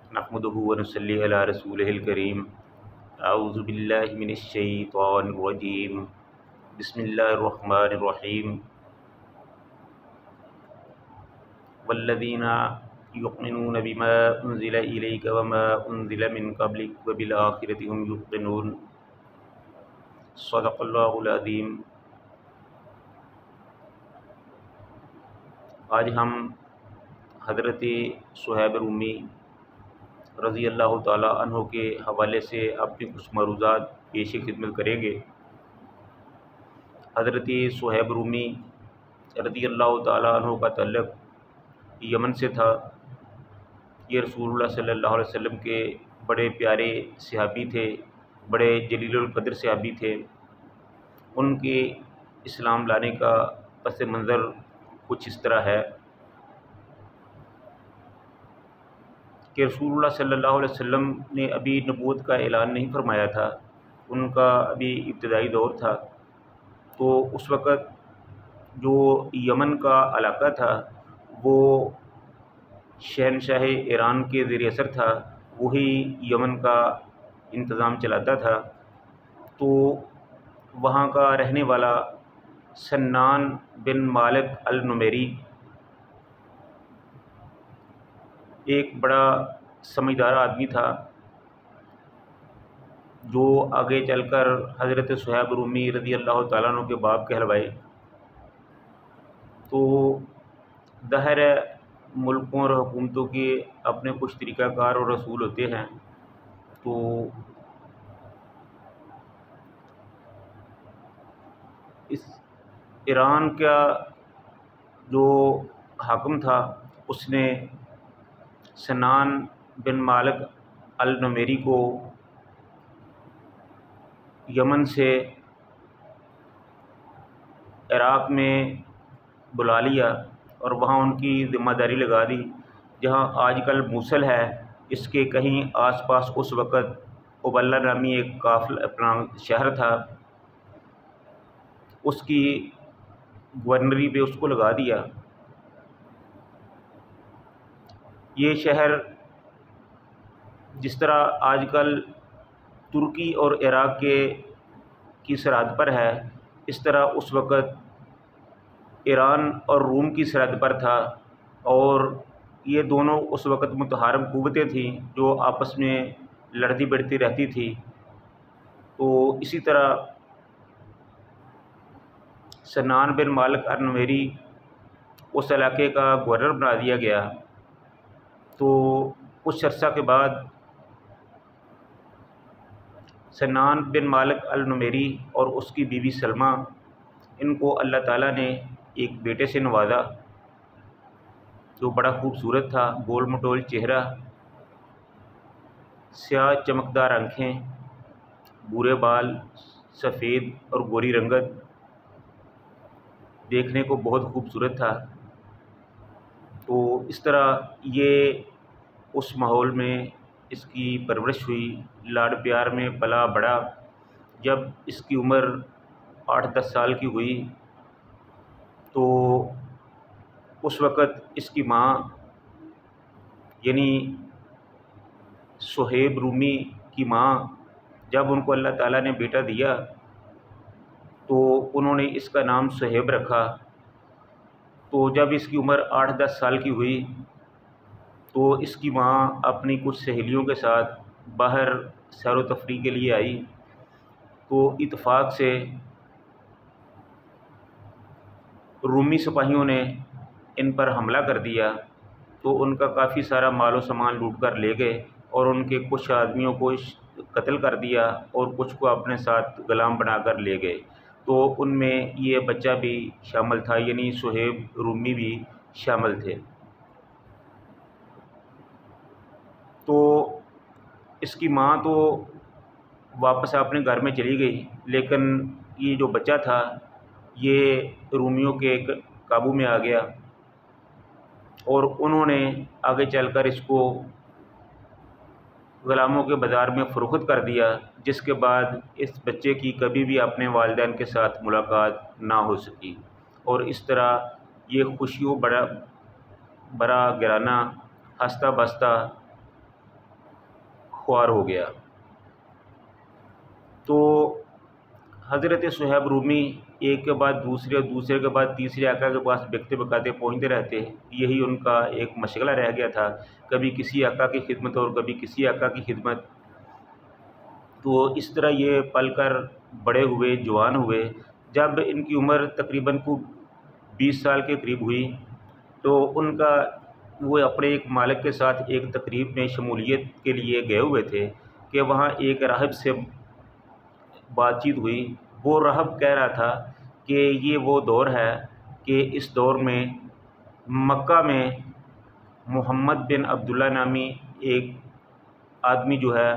नहमदुहु व नुसल्ली अला रसूलिहिल करीम। अऊज़ु बिल्लाहि मिनश शैतानिर रजीम। बिस्मिल्लाहिर रहमानिर रहीम। वल्लज़ीना युमिनूना बिमा उन्ज़िला इलैका वमा उन्ज़िला मिन क़ब्लिक व बिल आखिरति हुम युक़िनून। सदक़ल्लाहुल अज़ीम। आज हम हज़रत सुहैब रूमी रज़ी अल्लाह ताला अन्हु के हवाले से अपनी कुछ मरूज़ात पेश खिदमत करेंगे। हज़रत सुहैब रूमी रज़ी अल्लाह ताला अन्हु का तल्लुक़ यमन से था। ये रसूलुल्लाह सल्लल्लाहु अलैहि वसल्लम के बड़े प्यारे सहाबी थे, बड़े जलीलुल क़द्र सहाबी थे। उनके इस्लाम लाने का पस मंज़र कुछ इस तरह है कि रसूलुल्लाह सल्लल्लाहु अलैहि वसल्लम ने अभी नबूवत का ऐलान नहीं फरमाया था, उनका अभी इब्तदाई दौर था। तो उस वक़्त जो यमन का इलाका था वो शहनशाह ईरान के ज़ेर असर था, वही यमन का इंतज़ाम चलाता था। तो वहाँ का रहने वाला सन्नान बिन मालिक अल नुमैरी एक बड़ा समझदार आदमी था, जो आगे चलकर हज़रत सुहैब रूमी रज़ी अल्लाह ताला अन्हु के बाप कहलवाए। तो ज़ाहिर है मुल्कों और हुकूमतों के अपने कुछ तरीक़ाकार और रसूल होते हैं। तो इस ईरान का जो हाकिम था उसने सन्नान बिन मालिक अल नुमैरी को यमन से इराक़ में बुला लिया और वहाँ उनकी ज़िम्मेदारी लगा दी। जहाँ आजकल मूसल है, इसके कहीं आसपास उस वक़्त उबल्ला नामी एक काफ़िला अपना शहर था, उसकी गवर्नरी पे उसको लगा दिया। ये शहर जिस तरह आजकल तुर्की और इराक़ की सरहद पर है, इस तरह उस वक़्त ईरान और रूम की सरहद पर था। और ये दोनों उस वक़्त मुतहारम क़ुव्वतें थीं जो आपस में लड़ती भिड़ती रहती थी। तो इसी तरह सन्नान बिन मालिक अल नुमैरी उस इलाके का गवर्नर बना दिया गया। तो कुछ अर्सा के बाद सन्नान बिन मालिक अल नुमैरी और उसकी बीवी सलमा, इनको अल्लाह ताला ने एक बेटे से नवाजा जो बड़ा खूबसूरत था, गोल मटोल चेहरा, स्याह चमकदार आँखें, भूरे बाल, सफ़ेद और गोरी रंगत, देखने को बहुत खूबसूरत था। तो इस तरह ये उस माहौल में इसकी परवरिश हुई, लाड प्यार में पला बढ़ा। जब इसकी उम्र 8-10 साल की हुई तो उस वक़्त इसकी माँ यानी सुहैब रूमी की माँ, जब उनको अल्लाह ताला ने बेटा दिया तो उन्होंने इसका नाम सुहैब रखा। तो जब इसकी उम्र 8-10 साल की हुई तो इसकी माँ अपनी कुछ सहेलियों के साथ बाहर सैर व तफरीह के लिए आई। तो इत्तेफाक से रूमी सिपाहियों ने इन पर हमला कर दिया। तो उनका काफ़ी सारा मालो सामान लूट कर ले गए और उनके कुछ आदमियों को कत्ल कर दिया और कुछ को अपने साथ ग़ुलाम बनाकर ले गए। तो उनमें ये बच्चा भी शामिल था, यानी सुहैब रूमी भी शामिल थे। तो इसकी माँ तो वापस अपने घर में चली गई, लेकिन ये जो बच्चा था ये रूमियों के काबू में आ गया और उन्होंने आगे चलकर इसको ग़ुलामों के बाज़ार में फ़रोख्त कर दिया, जिसके बाद इस बच्चे की कभी भी अपने वालिदैन के साथ मुलाकात ना हो सकी। और इस तरह ये खुशियों बड़ा गिराना हंसता बसता ख्वार हो गया। तो हज़रत सुहैब रूमी एक के बाद दूसरे, दूसरे के बाद तीसरे आका के पास बेकते बकाते पहुँचते रहते। यही उनका एक मशगला रह गया था, कभी किसी आका की खिदमत और कभी किसी आका की खिदमत। तो इस तरह ये पल कर बड़े हुए, जवान हुए। जब इनकी उम्र तकरीबन को 20 साल के करीब हुई तो उनका वो अपने एक मालिक के साथ एक तकरीब में शमूलियत के लिए गए हुए थे कि वहाँ एक राहिब से बातचीत हुई। वो राहिब कह रहा था कि ये वो दौर है कि इस दौर में मक्का में मोहम्मद बिन अब्दुल्ला नामी एक आदमी जो है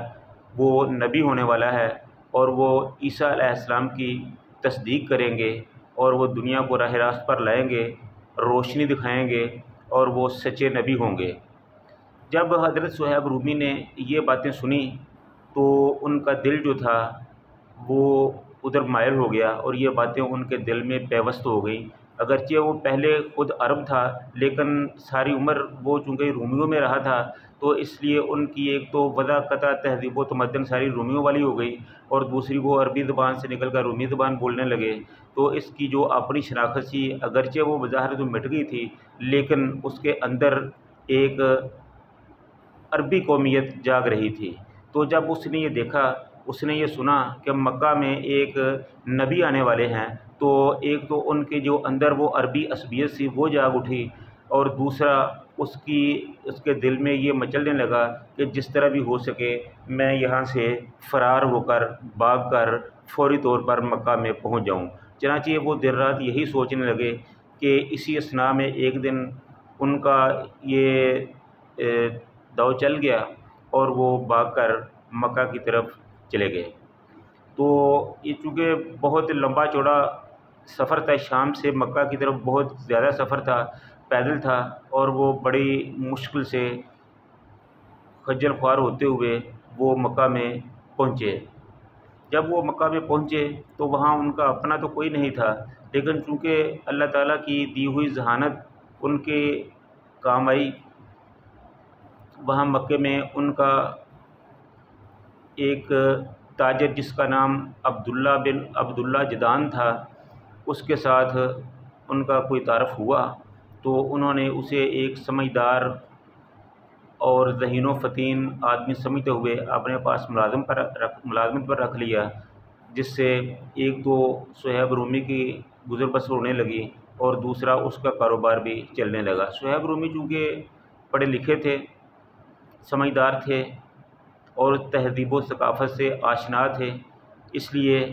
वो नबी होने वाला है और वो ईसा अलैहिस्सलाम की तस्दीक करेंगे और वो दुनिया को राह रास्त पर लाएंगे, रोशनी दिखाएंगे और वो सच्चे नबी होंगे। जब हज़रत सुहैब रूमी ने ये बातें सुनी तो उनका दिल जो था वो उधर मायल हो गया और ये बातें उनके दिल में पेवस्त हो गई। अगरचे वो पहले ख़ुद अरब था लेकिन सारी उम्र वो चूँकि रूमियों में रहा था तो इसलिए उनकी एक तो वज़ाक़ता तहज़ीब व तमद्दुन सारी रूमियों वाली हो गई और दूसरी वो अरबी ज़बान से निकल कर रूमी ज़बान बोलने लगे। तो इसकी जो अपनी शनाख़त थी अगरचे वो बज़ाहिर तो मिट गई थी लेकिन उसके अंदर एक अरबी कौमियत जाग रही थी। तो जब उसने ये देखा, उसने ये सुना कि मक्का में एक नबी आने वाले हैं, तो एक तो उनके जो अंदर वो अरबी असबियत थी वो जाग उठी और दूसरा उसके दिल में ये मचलने लगा कि जिस तरह भी हो सके मैं यहाँ से फ़रार होकर, भाग कर फ़ौरी तौर पर मक्का में पहुँच जाऊँ। चनांचे वो देर रात यही सोचने लगे कि इसी असना में एक दिन उनका ये दाव चल गया और वो भागकर मक्का की तरफ चले गए। तो ये चूँकि बहुत लंबा चौड़ा सफ़र था, शाम से मक्का की तरफ बहुत ज़्यादा सफ़र था, पैदल था और वो बड़ी मुश्किल से खज्जल ख्वार होते हुए वो मक्का में पहुँचे। जब वो मक्का में पहुँचे तो वहाँ उनका अपना तो कोई नहीं था, लेकिन चूँकि अल्लाह ताला की दी हुई ज़हानत उनके काम आई। वहाँ मक्के में उनका एक ताजर जिसका नाम अब्दुल्ला बिन अब्दुल्ला जदान था, उसके साथ उनका कोई तारफ़ हुआ तो उन्होंने उसे एक समझदार और ज़हीन व फ़तीन आदमी समझते हुए अपने पास मुलाज़मत पर रख लिया, जिससे एक तो सुहैब रूमी की गुज़र बसर होने लगी और दूसरा उसका कारोबार भी चलने लगा। सुहैब रूमी चूँकि पढ़े लिखे थे, समझदार थे और तहज़ीब व सक़ाफ़त से आशना थे, इसलिए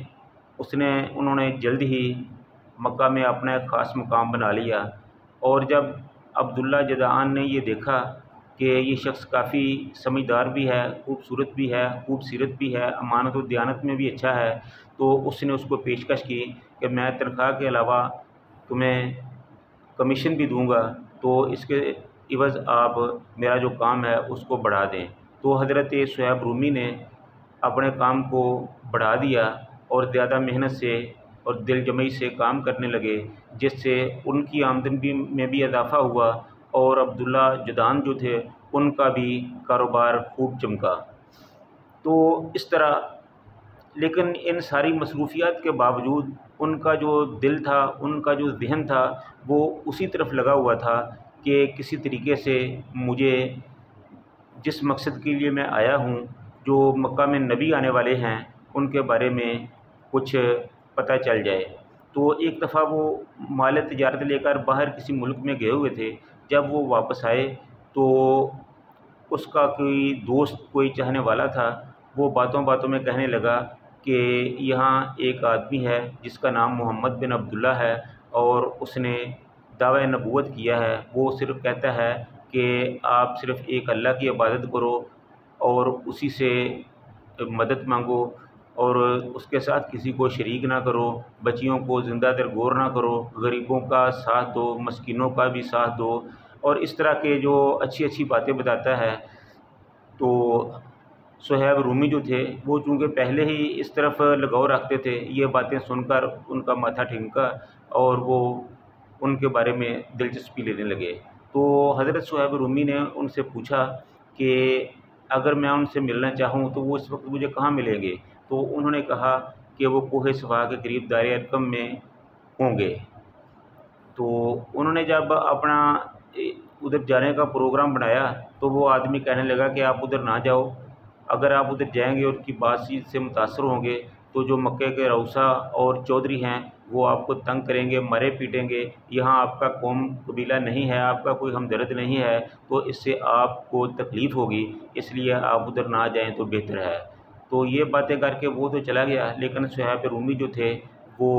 उन्होंने जल्द ही मक्का में अपना एक ख़ास मुकाम बना लिया। और जब अब्दुल्ला जदान ने ये देखा कि ये शख़्स काफ़ी समझदार भी है, खूबसूरत भी है, खूब सीरत भी है, अमानत व दियानत में भी अच्छा है, तो उसने उसको पेशकश की कि मैं तनख्वाह के अलावा तुम्हें कमीशन भी दूँगा, तो इसके इवज़ आप मेरा जो काम है उसको बढ़ा दें। तो हज़रत सुहैब रूमी ने अपने काम को बढ़ा दिया और ज़्यादा मेहनत से और दिलजमई से काम करने लगे, जिससे उनकी आमदनी में भी इजाफ़ा हुआ और अब्दुल्ला जदान जो थे उनका भी कारोबार खूब चमका। तो इस तरह लेकिन इन सारी मसरूफ़ियात के बावजूद उनका जो दिल था, उनका जो ज़हन था, वो उसी तरफ लगा हुआ था कि किसी तरीके से मुझे जिस मकसद के लिए मैं आया हूँ, जो मक्का में नबी आने वाले हैं, उनके बारे में कुछ पता चल जाए। तो एक दफ़ा वो माल तिजारत लेकर बाहर किसी मुल्क में गए हुए थे। जब वो वापस आए तो उसका कोई दोस्त, कोई चाहने वाला था, वो बातों बातों में कहने लगा कि यहाँ एक आदमी है जिसका नाम मोहम्मद बिन अब्दुल्ला है और उसने दावा नबूवत किया है। वो सिर्फ़ कहता है कि आप सिर्फ़ एक अल्लाह की इबादत करो और उसी से मदद मांगो और उसके साथ किसी को शरीक ना करो, बच्चियों को ज़िंदा दर गोर ना करो, गरीबों का साथ दो, मस्कीनों का भी साथ दो और इस तरह के जो अच्छी अच्छी बातें बताता है। तो सुहैब रूमी जो थे वो चूँकि पहले ही इस तरफ लगाव रखते थे, ये बातें सुनकर उनका माथा ठिनका और वो उनके बारे में दिलचस्पी लेने लगे। तो हज़रत सुहैब रूमी ने उनसे पूछा कि अगर मैं उनसे मिलना चाहूँ तो वो इस वक्त मुझे कहाँ मिलेंगे? तो उन्होंने कहा कि वो कोहे सफ़ा के करीब दार अरक़म में होंगे। तो उन्होंने जब अपना उधर जाने का प्रोग्राम बनाया तो वो आदमी कहने लगा कि आप उधर ना जाओ, अगर आप उधर जाएंगे और उनकी बातचीत से मुतासर होंगे तो जो मक्के के रऊसा और चौधरी हैं वो आपको तंग करेंगे, मारे पीटेंगे। यहाँ आपका कौम कबीला नहीं है, आपका कोई हमदर्द नहीं है, तो इससे आपको तकलीफ़ होगी, इसलिए आप उधर ना जाएं तो बेहतर है। तो ये बातें करके वो तो चला गया, लेकिन सुहैब रूमी जो थे वो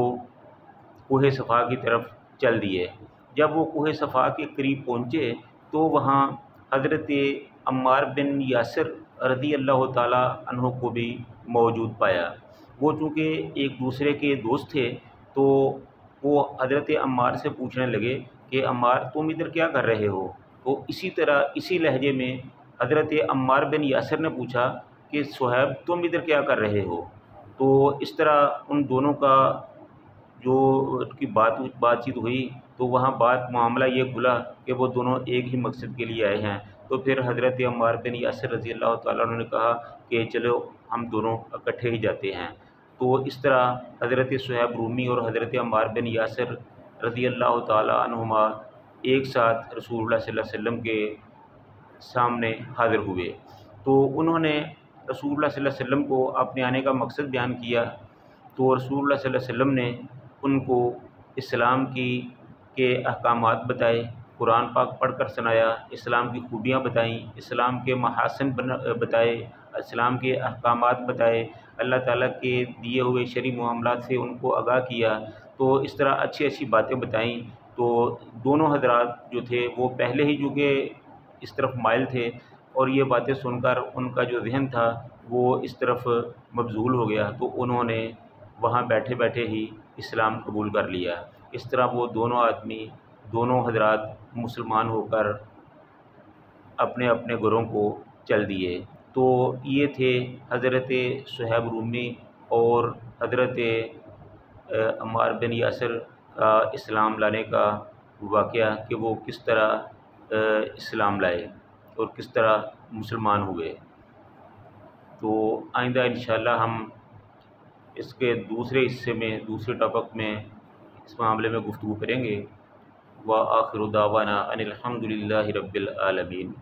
कोहे सफ़ा की तरफ चल दिए। जब वो कोहे सफ़ा के करीब पहुँचे तो वहाँ हज़रत अम्मार बिन यासिर रज़ी अल्लाह ताला अन्हु को भी मौजूद पाया। वो चूँकि एक दूसरे के दोस्त थे तो वो हज़रत अम्मार से पूछने लगे कि अम्मार तुम इधर क्या कर रहे हो? तो इसी तरह इसी लहजे में हज़रत अम्मार बिन यासिर ने पूछा कि सुहैब तुम इधर क्या कर रहे हो? तो इस तरह उन दोनों का जो उनकी बातचीत हुई तो वहाँ मामला ये खुला कि वो दोनों एक ही मकसद के लिए आए हैं। तो फिर हज़रत अम्मार बिन यासिर रज़ी अल्लाह ताला अन्हु ने कहा कि चलो हम दोनों इकट्ठे ही जाते हैं। तो इस तरह हज़रत सुहैब रूमी और हज़रत अम्मार बिन यासिर रज़ी अल्लाह ताला अन्हुमा एक साथ रसूलुल्लाह सल्लल्लाहु अलैहि वसल्लम के सामने हाज़िर हुए। तो उन्होंने रसूलुल्लाह सल्लल्लाहु अलैहि वसल्लम को अपने आने का मकसद बयान किया। तो रसूलुल्लाह सल्लल्लाहु अलैहि वसल्लम ने उनको इस्लाम के अहकामात बताए, कुरान पाक पढ़ कर सुनाया, इस्लाम की खूबियाँ बताईं, इस्लाम के महासिन बताए, इस्लाम के अहकामात बताए, अल्लाह ताला के दिए हुए शरई मामलात से उनको आगाह किया। तो इस तरह अच्छी-अच्छी बातें बताईं। तो दोनों हज़रात जो थे वो पहले ही चूँकि इस तरफ माइल थे और ये बातें सुनकर उनका जो ज़हन था वो इस तरफ मबज़ूल हो गया, तो उन्होंने वहाँ बैठे-बैठे ही इस्लाम कबूल कर लिया। इस तरह वो दोनों आदमी, दोनों हज़रात मुसलमान होकर अपने-अपने घरों को चल दिए। तो ये थे हज़रत सुहैब रूमी और हज़रत अम्मार बिन यासिर का इस्लाम लाने का वाक़या कि वो किस तरह इस्लाम लाए और किस तरह मुसलमान हुए। तो आइंदा इंशाअल्लाह हम इसके दूसरे हिस्से में, दूसरे टॉपिक में इस मामले में गुफ्तगू करेंगे। व आखिरु दावाना अनिल हम्दुलिल्लाहि रब्बिल आलमीन।